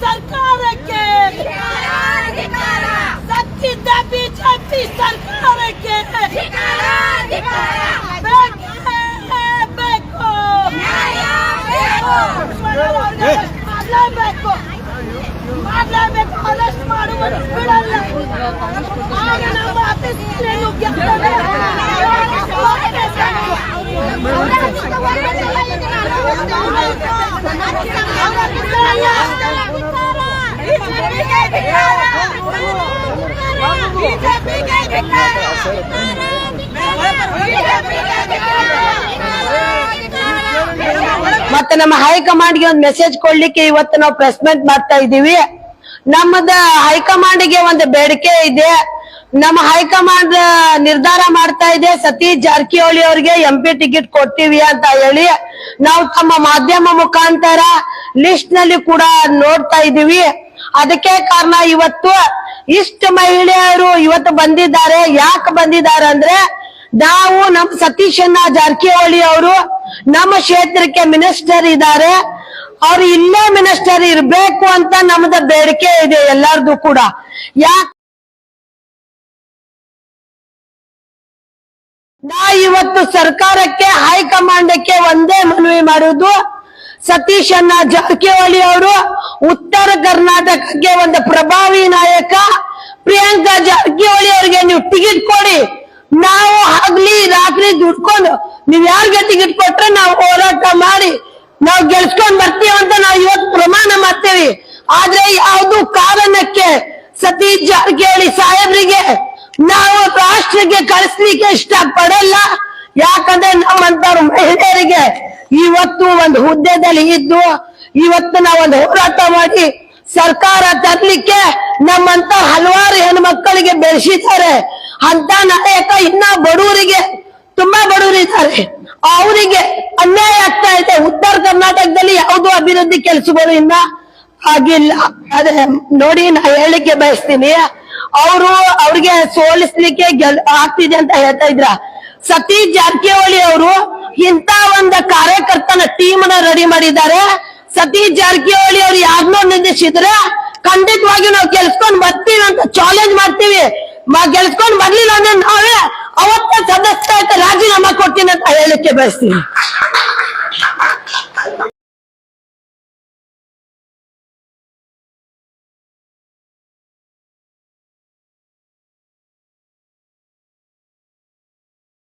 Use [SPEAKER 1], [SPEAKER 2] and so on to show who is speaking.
[SPEAKER 1] ಸರ್ಕಾರಕ್ಕೆ ಸತ್ತಿದ್ದ ಬಿಜೆಪಿ ಸರ್ಕಾರಕ್ಕೆ ಮಾಡಲೇಬೇಕು ಅರೆಸ್ಟ್ ಮಾಡುವುದು ಬಿಡಲ್ಲ. ಆಗ ನಮ್ಮ ಅತಿಥಿಯನ್ನು ಮತ್ತೆ ನಮ್ಮ ಹೈಕಮಾಂಡ್ಗೆ ಒಂದು ಮೆಸೇಜ್ ಕೊಡ್ಲಿಕ್ಕೆ ಇವತ್ತು ನಾವು ಪ್ರೆಸ್ ಮೀಟ್ ಮಾಡ್ತಾ ಇದೀವಿ. ನಮ್ಮದ ಹೈಕಮಾಂಡ್ಗೆ ಒಂದು ಬೇಡಿಕೆ ಇದೆ. ನಮ್ಮ ಹೈಕಮಾಂಡ್ ನಿರ್ಧಾರ ಮಾಡ್ತಾ ಇದೆ, ಸತೀಶ್ ಜಾರಕಿಹೊಳಿ ಅವರಿಗೆ MP ಟಿಕೆಟ್ ಕೊಡ್ತೀವಿ ಅಂತ ಹೇಳಿ ನಾವು ತಮ್ಮ ಮಾಧ್ಯಮ ಮುಖಾಂತರ ಲಿಸ್ಟ್ ನಲ್ಲಿ ಕೂಡ ನೋಡ್ತಾ ಇದೀವಿ. ಅದಕ್ಕೆ ಕಾರಣ ಇವತ್ತು ಇಷ್ಟ ಮಹಿಳೆಯರು ಇವತ್ತು ಬಂದಿದ್ದಾರೆ. ಯಾಕೆ ಬಂದಿದ್ದಾರೆ ಅಂದ್ರೆ, ನಾವು ನಮ್ಮ ಸತೀಶಣ್ಣ ಜಾರಕಿಹೊಳಿ ಅವರು ನಮ್ಮ ಕ್ಷೇತ್ರಕ್ಕೆ ಮಿನಿಸ್ಟರ್ ಇದ್ದಾರೆ, ಅವ್ರು ಇಲ್ಲೇ ಮಿನಿಸ್ಟರ್ ಇರ್ಬೇಕು ಅಂತ ನಮ್ದ ಬೇಡಿಕೆ ಇದೆ ಎಲ್ಲಾರ್ದು ಕೂಡ. ಯಾಕೆ ನಾ ಇವತ್ತು ಸರ್ಕಾರಕ್ಕೆ ಹೈಕಮಾಂಡಕ್ಕೆ ಒಂದೇ ಮನವಿ ಮಾಡುವುದು, ಸತೀಶಣ್ಣ ಜಾರಕಿಹೊಳಿ ಅವರು ಉತ್ತರ ಕರ್ನಾಟಕಕ್ಕೆ ಒಂದು ಪ್ರಭಾವಿ ನಾಯಕ. ಪ್ರಿಯಾಂಕಾ ಜಾರಕಿಹೊಳಿ ಅವರಿಗೆ ನೀವು ಟಿಕೆಟ್ ಕೊಡಿ, ನಾವು ಹಗಲಿ ರಾತ್ರಿ ದುಡ್ಕೊಂಡು ನೀವ್ ಯಾರಿಗೆ ಟಿಕೆಟ್ ಕೊಟ್ರೆ ನಾವು ಹೋರಾಟ ಮಾಡಿ ನಾವು ಗೆಲ್ಸ್ಕೊಂಡ್ ಬರ್ತೀವಿ ಅಂತ ನಾವು ಇವತ್ತು ಪ್ರಮಾಣ ಮಾಡ್ತೇವೆ. ಆದ್ರೆ ಯಾವುದು ಕಾರಣಕ್ಕೆ ಸತೀಶ್ ಜಾರಕಿಹೊಳಿ ಸಾಹೇಬ್ರಿಗೆ ನಾವು ರಾಷ್ಟ್ರಕ್ಕೆ ಕಳಿಸ್ಲಿಕ್ಕೆ ಇಷ್ಟ ಪಡಲ್ಲ. ಯಾಕಂದ್ರೆ ನಮ್ಮಂತವ್ರು ಮಹಿಳೆಯರಿಗೆ ಇವತ್ತು ಒಂದು ಹುದ್ದೆದಲ್ಲಿ ಇದ್ದು ಇವತ್ತು ನಾವೊಂದು ಹೋರಾಟ ಮಾಡಿ ಸರ್ಕಾರ ತರ್ಲಿಕ್ಕೆ ನಮ್ಮಂತ ಹಲವಾರು ಹೆಣ್ಮಕ್ಕಳಿಗೆ ಬೆಳೆಸಿದ್ದಾರೆ. ಅಂತ ನಾಯಕ ಇನ್ನ ಬಡವರಿಗೆ ತುಂಬಾ ಬಡವರಿದ್ದಾರೆ, ಅವರಿಗೆ ಅನ್ಯಾಯ ಆಗ್ತಾ ಇದೆ. ಉತ್ತರ ಕರ್ನಾಟಕದಲ್ಲಿ ಯಾವುದು ಅಭಿವೃದ್ಧಿ ಕೆಲಸಗಳು ಇನ್ನ ಆಗಿಲ್ಲ. ಅದೇ ನೋಡಿ ನಾ ಹೇಳಿಕೆ ಬಯಸ್ತೀನಿ, ಅವ್ರಿಗೆ ಸೋಲಿಸ್ಲಿಕ್ಕೆ ಆಗ್ತಿದೆ ಅಂತ ಹೇಳ್ತಾ ಇದ್ರ. ಸತೀಶ್ ಜಾರಕಿಹೊಳಿ ಅವರು ಇಂತ ಒಂದು ಕಾರ್ಯಕರ್ತನ ಟೀಮ್ ನ ರೆಡಿ ಮಾಡಿದ್ದಾರೆ. ಸತೀಶ್ ಜಾರಕಿಹೊಳಿ ಅವರು ಯಾರನ್ನೋ ನಿಂದಿಸಿದ್ರೆ ಖಂಡಿತವಾಗಿ ನಾವು ಗೆಲ್ಸ್ಕೊಂಡ್ ಬರ್ತೀವಿ ಅಂತ ಚಾಲೆಂಜ್ ಮಾಡ್ತೀವಿ. ಗೆಲ್ಸ್ಕೊಂಡ್ ಬರ್ಲಿಲ್ಲ ಅಂದ್ರೆ ನಾವೇ ಅವತ್ತ ಸದಸ್ಯ ರಾಜೀನಾಮಾ ಕೊಡ್ತೀನಿ ಅಂತ ಹೇಳಿಕೆ ಬಯಸ್ತೀವಿ.